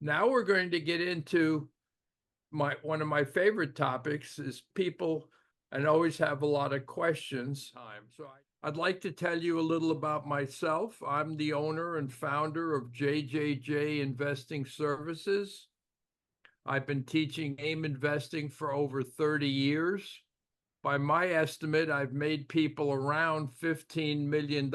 Now we're going to get into one of my favorite topics is people and always have a lot of questions. I'd like to tell you a little about myself. I'm the owner and founder of JJJ Investing Services. I've been teaching AIM investing for over 30 years. By my estimate, I've made people around $15 million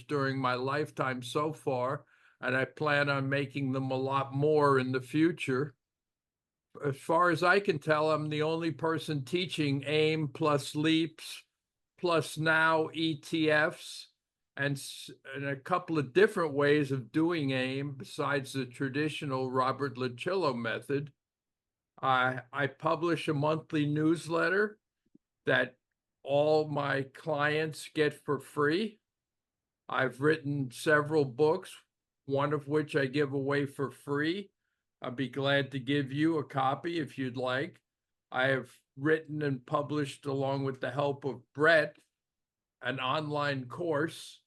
during my lifetime so far, and I plan on making them a lot more in the future. As far as I can tell, I'm the only person teaching AIM plus LEAPs, plus now ETFs, and a couple of different ways of doing AIM besides the traditional Robert Lichello method. I publish a monthly newsletter that all my clients get for free. I've written several books, one of which I give away for free. I'd be glad to give you a copy if you'd like. I have written and published, along with the help of Brett, an online course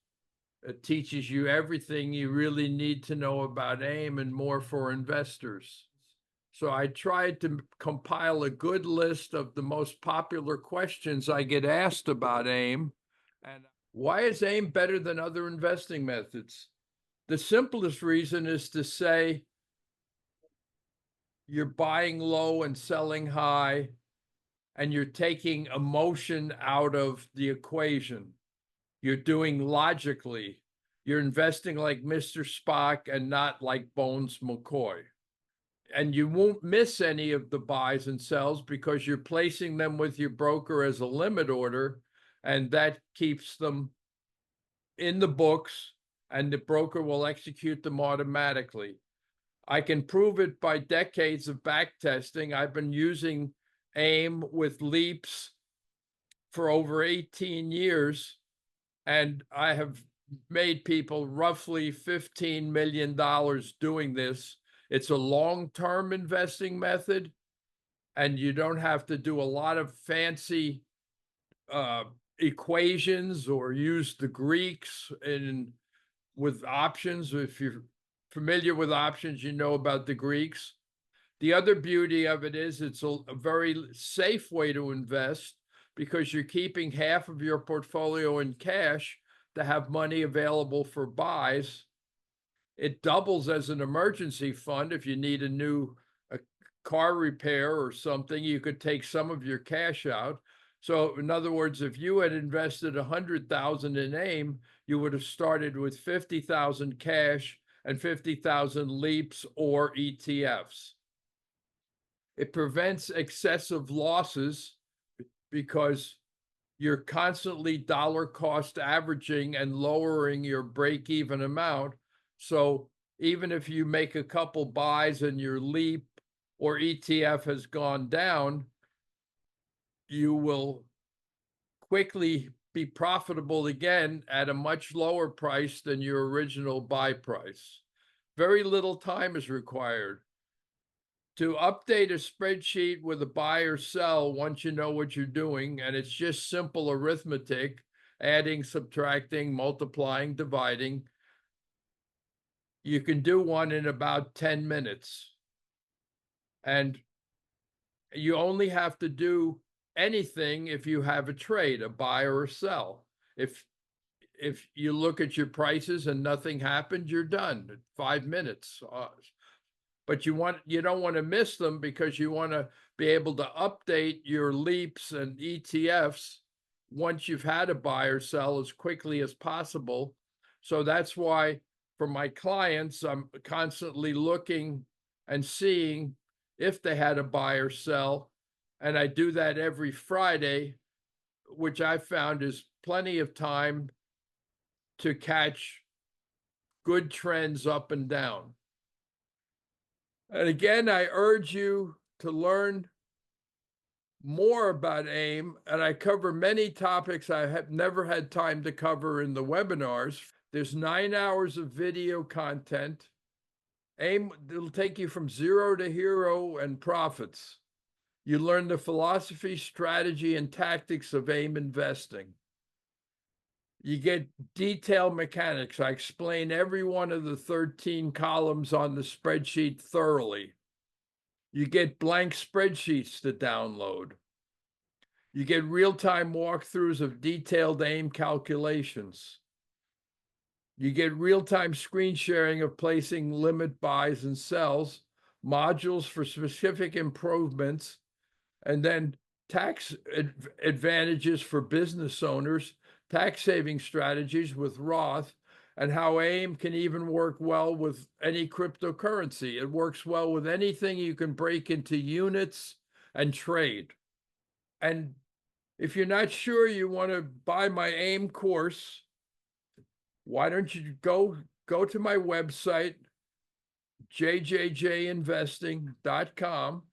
that teaches you everything you really need to know about AIM and more for investors. So I tried to compile a good list of the most popular questions I get asked about AIM. And why is AIM better than other investing methods? The simplest reason is to say you're buying low and selling high, and you're taking emotion out of the equation. You're doing logically. You're investing like Mr. Spock and not like Bones McCoy. And you won't miss any of the buys and sells because you're placing them with your broker as a limit order, and that keeps them in the books, and the broker will execute them automatically. I can prove it by decades of back testing. I've been using AIM with LEAPs for over 18 years, and I have made people roughly $15 million doing this. It's a long-term investing method, and you don't have to do a lot of fancy equations or use the Greeks with options. If you're familiar with options, you know about the Greeks. The other beauty of it is it's a very safe way to invest because you're keeping half of your portfolio in cash to have money available for buys. It doubles as an emergency fund. If you need a car repair or something, you could take some of your cash out. So in other words, if you had invested 100,000 in AIM, you would have started with 50,000 cash and 50,000 LEAPs or ETFs. It prevents excessive losses because you're constantly dollar cost averaging and lowering your break-even amount. So even if you make a couple buys and your LEAP or ETF has gone down, you will quickly be profitable again at a much lower price than your original buy price. Very little time is required. To update a spreadsheet with a buy or sell, once you know what you're doing, and it's just simple arithmetic, adding, subtracting, multiplying, dividing, you can do one in about 10 minutes. And you only have to do anything if you have a trade, a buy or a sell. If you look at your prices and nothing happened, you're done. 5 minutes. But you don't want to miss them because you want to be able to update your LEAPs and ETFs once you've had a buy or sell as quickly as possible. So that's why for my clients, I'm constantly looking and seeing if they had a buy or sell. And I do that every Friday, which I found is plenty of time to catch good trends up and down. And again, I urge you to learn more about AIM, and I cover many topics I have never had time to cover in the webinars. There's 9 hours of video content. AIM, it'll take you from zero to hero and profits. You learn the philosophy, strategy, and tactics of AIM investing. You get detailed mechanics. I explain every one of the 13 columns on the spreadsheet thoroughly. You get blank spreadsheets to download. You get real-time walkthroughs of detailed AIM calculations. You get real-time screen sharing of placing limit buys and sells, modules for specific improvements, and then tax advantages for business owners, tax saving strategies with Roth, and how AIM can even work well with any cryptocurrency. It works well with anything you can break into units and trade. And if you're not sure you want to buy my AIM course, why don't you go to my website, jjjinvesting.com,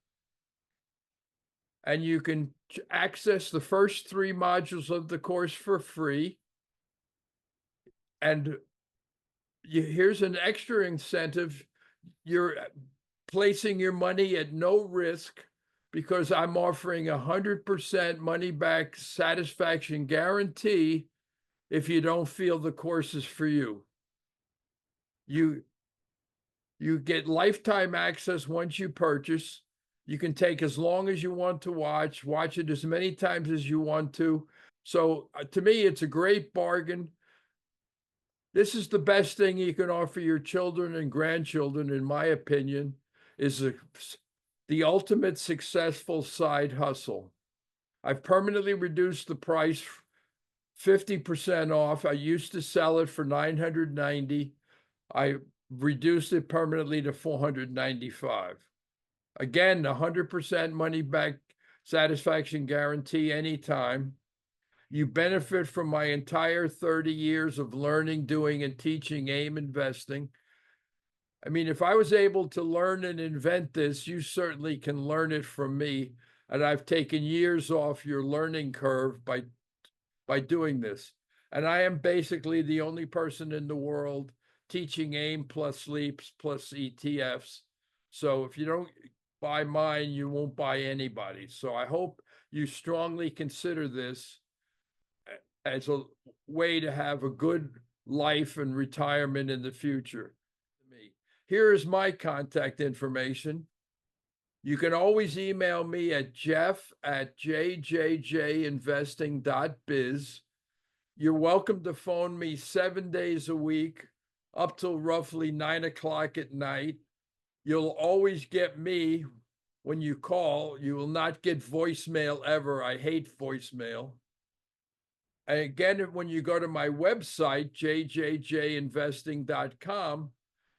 and you can access the first 3 modules of the course for free. And here's an extra incentive. You're placing your money at no risk because I'm offering 100% money back satisfaction guarantee if you don't feel the course is for you. You get lifetime access once you purchase. You can take as long as you want to watch it as many times as you want to. So to me, it's a great bargain. This is the best thing you can offer your children and grandchildren, in my opinion, is the ultimate successful side hustle. I've permanently reduced the price 50% off. I used to sell it for $990. I reduced it permanently to $495. Again, 100% money back satisfaction guarantee anytime. You benefit from my entire 30 years of learning, doing, and teaching AIM investing. I mean, if I was able to learn and invent this, you certainly can learn it from me. And I've taken years off your learning curve by doing this. And I am basically the only person in the world teaching AIM plus sleeps plus ETFs. So if you don't buy mine, you won't buy anybody. So I hope you strongly consider this as a way to have a good life and retirement in the future. Here is my contact information. You can always email me at jeff@jjjinvesting.biz. You're welcome to phone me 7 days a week up till roughly 9 o'clock at night. You'll always get me when you call. You will not get voicemail ever. I hate voicemail. And again, when you go to my website, jjjinvesting.com,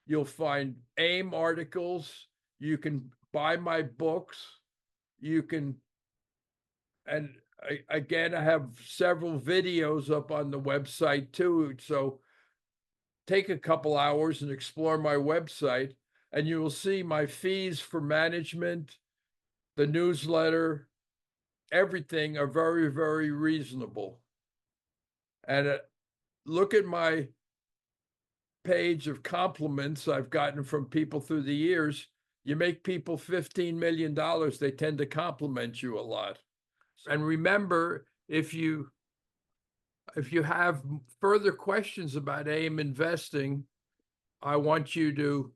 you'll find AIM articles. You can buy my books. You can, and again, I have several videos up on the website too. So take a couple hours and explore my website, and you will see my fees for management, the newsletter, everything are very, very reasonable. And look at my page of compliments I've gotten from people through the years. You make people $15 million, they tend to compliment you a lot. And remember, if you have further questions about AIM investing, I want you to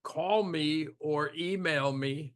call me or email me